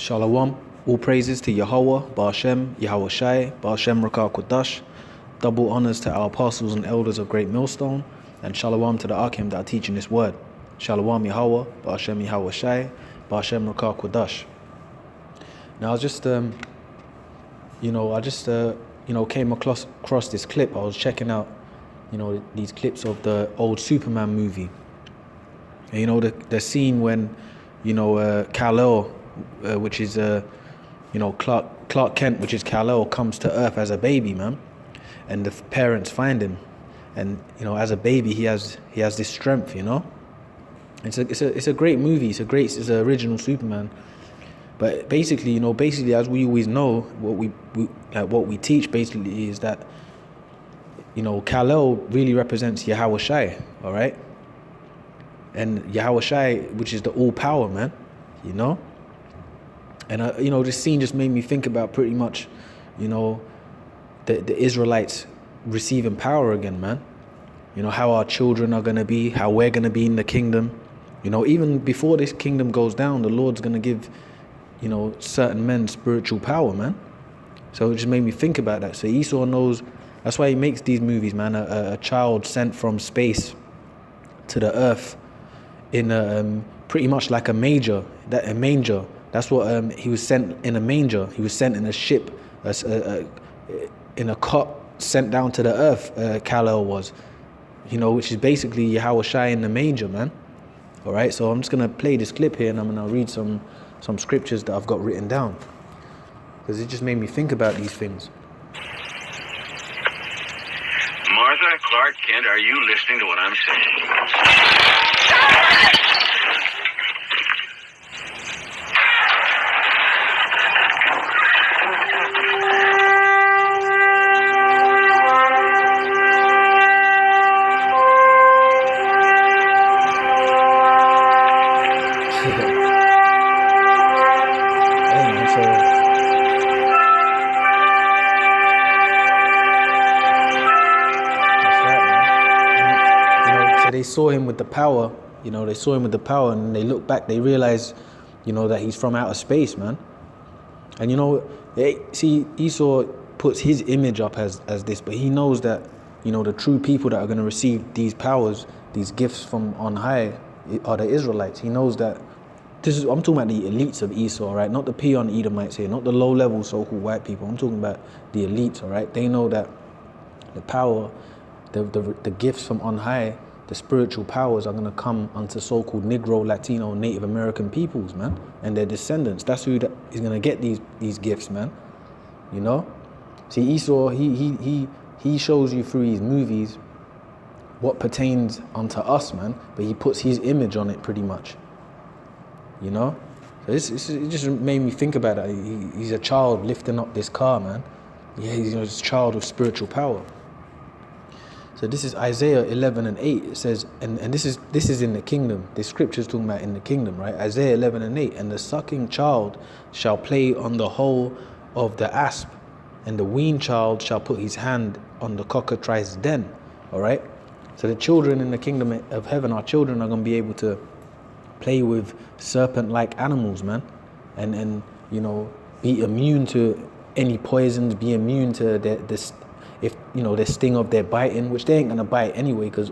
Shalom. All praises to Yahweh, Ba'ashem, Yahweh Shai, Ba'ashem Rakah Kodash. Double honors to our apostles and elders of Great Millstone. And shalom to the Akim that are teaching this word. Shalom Yahweh, Ba'ashem Yahweh Shai, Ba'ashem Rakah Kodash. Now I was just, came across this clip. I was checking out, these clips of the old Superman movie. And, the scene when, Kal-El, which is Clark Kent, which is Kal-El, comes to Earth as a baby, man, and the parents find him, and as a baby he has this strength. It's a great movie. It's an original Superman. But basically, as we always know, what we teach basically is that Kal-El really represents Yahweh Shai, all right, and Yahweh Shai, which is the all power, man, And this scene just made me think about pretty much, the Israelites receiving power again, man. How our children are gonna be, how we're gonna be in the kingdom. Even before this kingdom goes down, the Lord's gonna give, certain men spiritual power, man. So it just made me think about that. So Esau knows. That's why he makes these movies, man. A child sent from space to the earth in pretty much like a manger. That's what he was sent in a manger. He was sent in a ship, in a cot, sent down to the earth. Kal-El was, which is basically Yahweh Shai in the manger, man. All right, so I'm just gonna play this clip here, and I'm gonna read some scriptures that I've got written down, because it just made me think about these things. Martha, Clark Kent, are you listening to what I'm saying? They saw him with the power, and they look back, they realize, that he's from outer space, man. And Esau puts his image up as this, but he knows that, the true people that are going to receive these powers, these gifts from on high, are the Israelites. He knows that I'm talking about the elites of Esau, right? Not the peon Edomites here, not the low-level so-called white people. I'm talking about the elites, all right? They know that the power, the gifts from on high, the spiritual powers are going to come unto so-called Negro, Latino, Native American peoples, man, and their descendants. That's who is going to get these gifts, man. See, Esau, he shows you through his movies what pertains unto us, man, but he puts his image on it pretty much. So it just made me think about that. He's a child lifting up this car, man. Yeah, he's a child of spiritual power. So this is Isaiah 11:8. It says, and this is in the kingdom. The scripture is talking about in the kingdom, right? Isaiah 11:8. And the sucking child shall play on the hole of the asp, and the weaned child shall put his hand on the cockatrice's den. All right. So the children in the kingdom of heaven, our children, are going to be able to play with serpent-like animals, man, and be immune to any poisons, be immune to the sting of their biting, which they ain't gonna bite anyway, because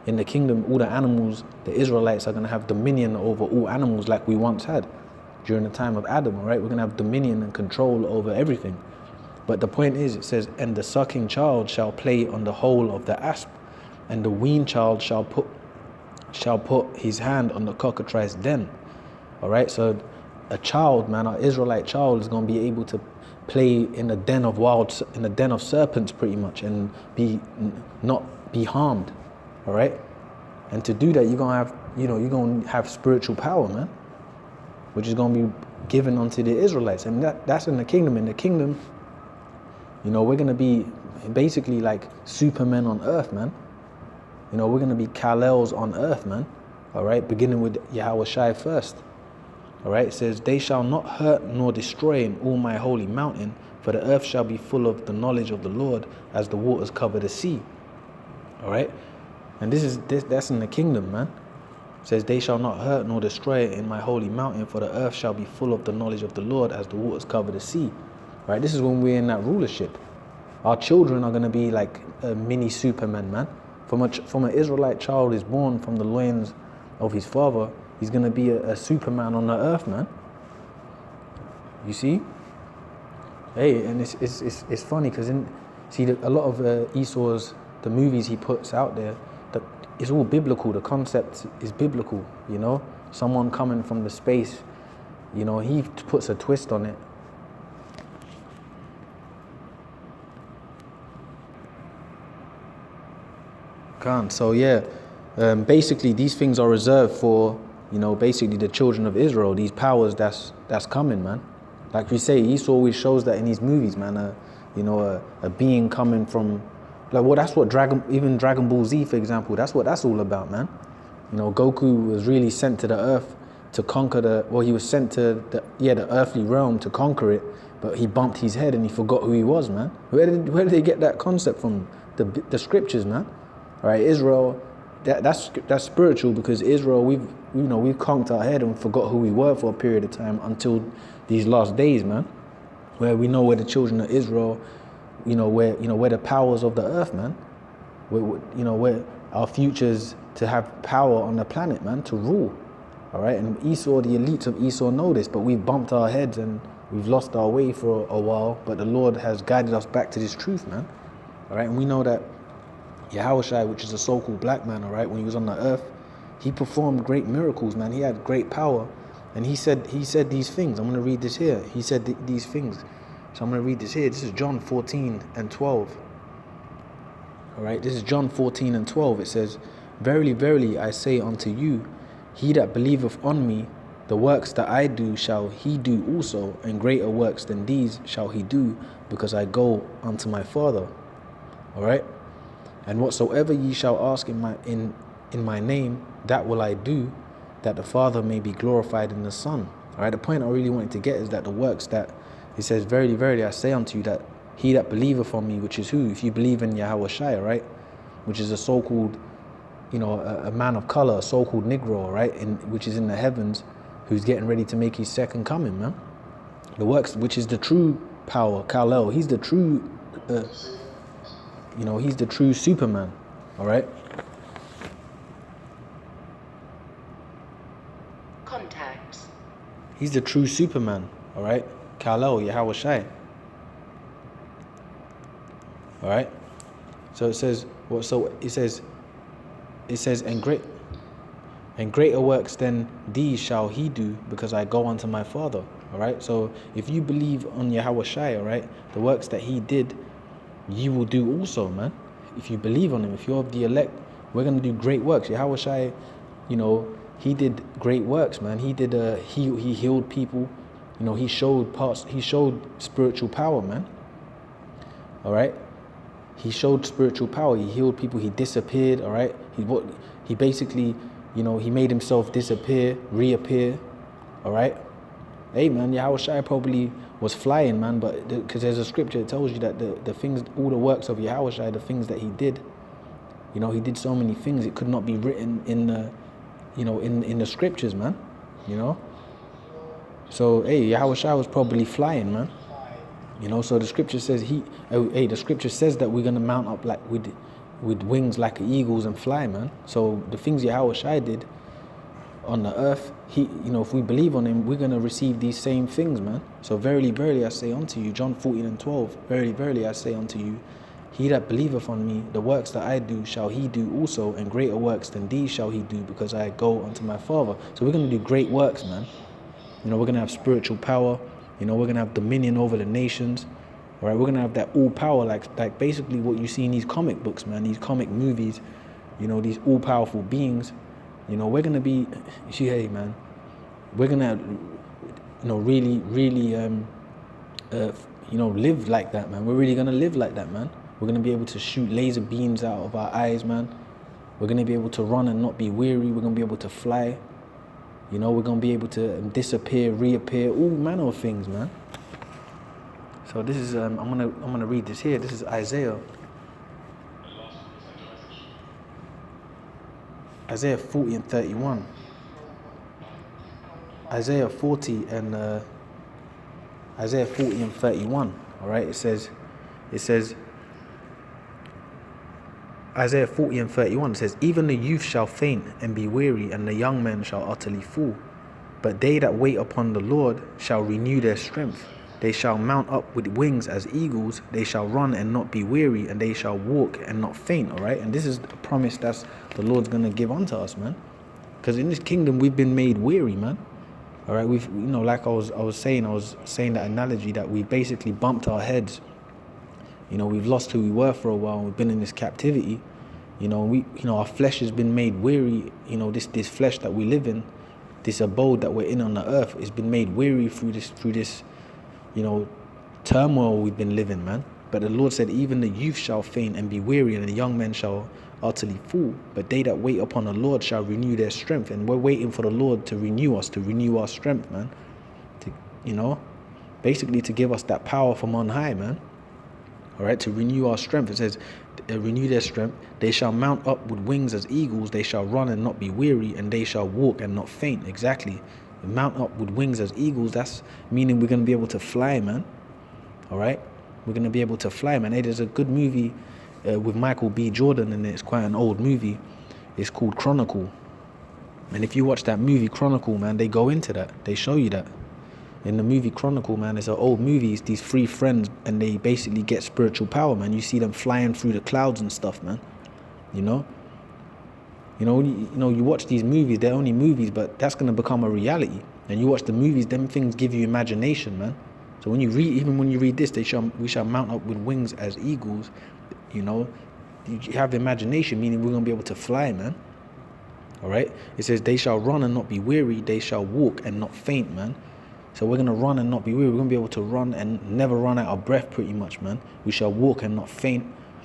in the kingdom, all the animals, the Israelites are gonna have dominion over all animals like we once had during the time of Adam. All right, we're gonna have dominion and control over everything. But the point is, it says, and the sucking child shall play on the hole of the asp, and the weaned child shall put his hand on the cockatrice's den. All right, so a child, man, our Israelite child, is gonna be able to play in the den of serpents, pretty much, and not be harmed. All right, and to do that, you're gonna have spiritual power, man, which is gonna be given unto the Israelites, and that's in the kingdom. In the kingdom, we're gonna be basically like supermen on earth, man. We're gonna be Kal-Els on earth, man. All right, beginning with Yahweh Shai first. All right, it says, they shall not hurt nor destroy in all my holy mountain, for the earth shall be full of the knowledge of the Lord as the waters cover the sea. All right, and that's in the kingdom, man. It says, they shall not hurt nor destroy it in my holy mountain, for the earth shall be full of the knowledge of the Lord as the waters cover the sea. Right? This is when we're in that rulership. Our children are going to be like a mini Superman, man. From an Israelite child is born from the loins of his father, he's going to be a Superman on the earth, man. You see? Hey, and it's funny because a lot of Esau's, the movies he puts out there, it's all biblical. The concept is biblical, you know? Someone coming from the space, you know, he puts a twist on it. So yeah, basically these things are reserved for, you know, basically the children of Israel, these powers that's coming, man. Like we say, Esau always shows that in his movies, man, you know, a being coming from, like, well, that's what even Dragon Ball Z, for example, that's what that's all about, man. You know, Goku was really sent to the earth to conquer he was sent to the earthly realm to conquer it, but he bumped his head and he forgot who he was, man. Where did they get that concept from? The scriptures, man. All right, Israel, that's spiritual, because Israel, we've conked our head and forgot who we were for a period of time until these last days, man, where we know where the children of Israel, where the powers of the earth, man, where our futures to have power on the planet, man, to rule. All right, and Esau, the elites of Esau know this, but we've bumped our heads and we've lost our way for a while, but the Lord has guided us back to this truth, man. All right, and we know that Yahushua, which is a so-called black man, all right, when he was on the earth, he performed great miracles, man. He had great power. And he said these things. I'm going to read this here. He said these things. So I'm going to read this here. This is John 14 and 12. All right, this is John 14 and 12. It says, verily, verily, I say unto you, he that believeth on me, the works that I do shall he do also, and greater works than these shall he do, because I go unto my Father. All right? And whatsoever ye shall ask in my name, that will I do, that the Father may be glorified in the Son. All right, the point I really wanted to get is that the works that it says, verily, verily, I say unto you, that he that believeth on me, which is who? If you believe in Yahushua, right, which is a so-called, a man of color, a so-called Negro, right, which is in the heavens, who's getting ready to make his second coming, man. The works, which is the true power, Kal-El, he's the true, he's the true Superman, all right? Contacts. He's the true Superman, all right? Kal-El, Yahushua. All right? So it says, and greater works than these shall he do, because I go unto my Father. All right? So if you believe on Yahushua, all right, the works that he did, you will do also, man. If you believe on him, if you're of the elect, we're gonna do great works. Yahushua, he did great works, man. He did he healed people, he showed spiritual power, man. All right? He showed spiritual power. He healed people. He disappeared, all right? He basically, he made himself disappear, reappear, all right? Hey, man, Yahushua probably was flying, man, but because there's a scripture that tells you that the things, all the works of Yahushua, the things that he did, he did so many things, it could not be written in the, in the scriptures, man, So, hey, Yahushua was probably flying, man. So the scripture says the scripture says that we're gonna mount up like with wings like eagles and fly, man. So the things Yahushua did on the earth, if we believe on him, we're gonna receive these same things, man. So verily, verily, I say unto you, John 14 and 12, verily, verily, I say unto you, he that believeth on me, the works that I do shall he do also, and greater works than these shall he do, because I go unto my Father. So we're gonna do great works, man. We're gonna have spiritual power. We're going to have dominion over the nations, all right? We're going to have that all power, like basically what you see in these comic books, man, these comic movies, these all-powerful beings. We're going to be, hey, man, we're going to, really, really, live like that, man. We're really going to live like that, man. We're going to be able to shoot laser beams out of our eyes, man. We're going to be able to run and not be weary. We're going to be able to fly. We're going to be able to disappear, reappear, all manner of things, man. So this is, I'm gonna read this here. This is Isaiah. Isaiah 40 and 31. Isaiah 40 and Isaiah 40 and 31. All right, it says, Isaiah 40 and 31 says, even the youth shall faint and be weary, and the young men shall utterly fall. But they that wait upon the Lord shall renew their strength. They shall mount up with wings as eagles. They shall run and not be weary, and they shall walk and not faint. All right, and this is the promise that's the Lord's gonna give unto us, man. Because in this kingdom we've been made weary, man. All right, we've, like I was saying that analogy that we basically bumped our heads. We've lost who we were for a while. We've been in this captivity. Our flesh has been made weary. This flesh that we live in, this abode that we're in on the earth, has been made weary through this turmoil we've been living, man. But the Lord said, even the youth shall faint and be weary, and the young men shall utterly fall. But they that wait upon the Lord shall renew their strength. And we're waiting for the Lord to renew us, to renew our strength, man. Basically to give us that power from on high, man. All right, to renew our strength. It says, renew their strength. They shall mount up with wings as eagles. They shall run and not be weary, and they shall walk and not faint. Exactly. Mount up with wings as eagles. That's meaning we're going to be able to fly, man. All right, we're going to be able to fly, man. Hey, there's a good movie with Michael B. Jordan, and it's quite an old movie. It's called Chronicle. And if you watch that movie Chronicle, man, they go into that. They show you that. In the movie Chronicle, man, it's an old movie. It's these three friends, and they basically get spiritual power, man. You see them flying through the clouds and stuff, man. You watch these movies. They're only movies, but that's gonna become a reality. And you watch the movies. Them things give you imagination, man. So when you read this, we shall mount up with wings as eagles. You have imagination, meaning we're gonna be able to fly, man. All right. It says they shall run and not be weary. They shall walk and not faint, man. So we're going to run and not be weary. We're going to be able to run and never run out of breath pretty much, man. We shall walk and not faint.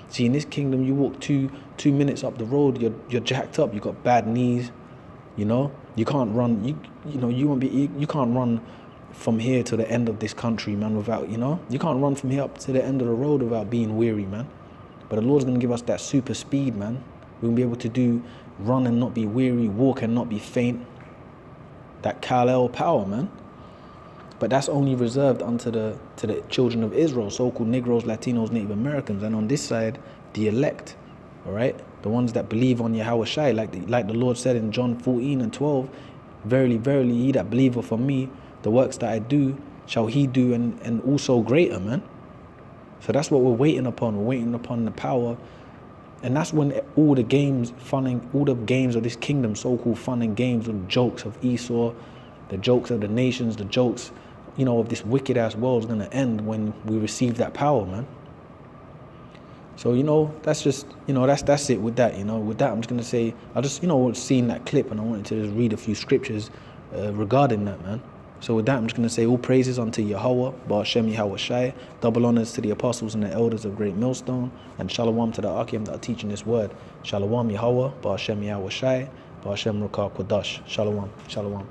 See, in this kingdom, you walk two minutes up the road, you're jacked up. You got bad knees, You can't run. You can't run from here to the end of this country, man, without, You can't run from here up to the end of the road without being weary, man. But the Lord's going to give us that super speed, man. We're going to be able to do run and not be weary, walk and not be faint. That Kal-El power, man. But that's only reserved unto the children of Israel, so-called Negroes, Latinos, Native Americans, and on this side, the elect, all right, the ones that believe on Yahweh Shai, like the Lord said in John 14 and 12, verily, verily, he that believeth on me, the works that I do, shall he do, and also greater, man. So that's what we're waiting upon. We're waiting upon the power, and that's when all the games of this kingdom, so-called fun and games, the jokes of Esau, the jokes of the nations, the jokes, of this wicked ass world is going to end when we receive that power, man. So, that's just, that's it with that, With that, I'm just going to say, I just, seen that clip and I wanted to just read a few scriptures regarding that, man. So with that, I'm just going to say all praises unto Yahweh, Ba'ashem Yahweh Shai, double honors to the apostles and the elders of Great Millstone, and shalom to the Akim that are teaching this word. Shalom Yahweh, Ba'ashem Yahweh Shai, Ba'ashem Rukah Kodash. Shalom, shalom.